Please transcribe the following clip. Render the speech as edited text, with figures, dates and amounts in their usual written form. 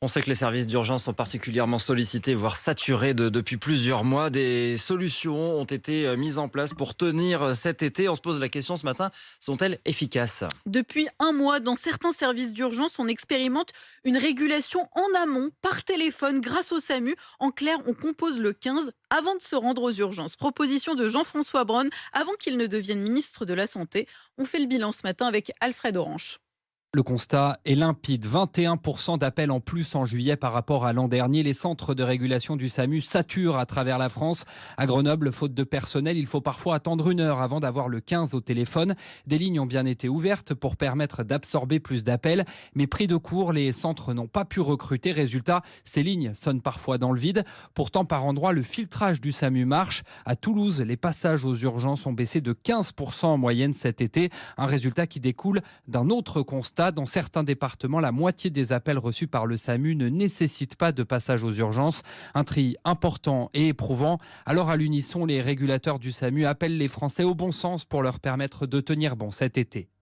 On sait que les services d'urgence sont particulièrement sollicités, voire saturés depuis plusieurs mois. Des solutions ont été mises en place pour tenir cet été. On se pose la question ce matin, sont-elles efficaces? Depuis un mois, dans certains services d'urgence, on expérimente une régulation en amont, par téléphone, grâce au SAMU. En clair, on compose le 15 avant de se rendre aux urgences. Proposition de Jean-François Braun, avant qu'il ne devienne ministre de la Santé. On fait le bilan ce matin avec Alfred Orange. Le constat est limpide. 21% d'appels en plus en juillet par rapport à l'an dernier. Les centres de régulation du SAMU saturent à travers la France. À Grenoble, faute de personnel, il faut parfois attendre 1 heure avant d'avoir le 15 au téléphone. Des lignes ont bien été ouvertes pour permettre d'absorber plus d'appels. Mais pris de court, les centres n'ont pas pu recruter. Résultat, ces lignes sonnent parfois dans le vide. Pourtant, par endroits, le filtrage du SAMU marche. À Toulouse, les passages aux urgences ont baissé de 15% en moyenne cet été. Un résultat qui découle d'un autre constat. Dans certains départements, la moitié des appels reçus par le SAMU ne nécessitent pas de passage aux urgences. Un tri important et éprouvant. Alors à l'unisson, les régulateurs du SAMU appellent les Français au bon sens pour leur permettre de tenir bon cet été.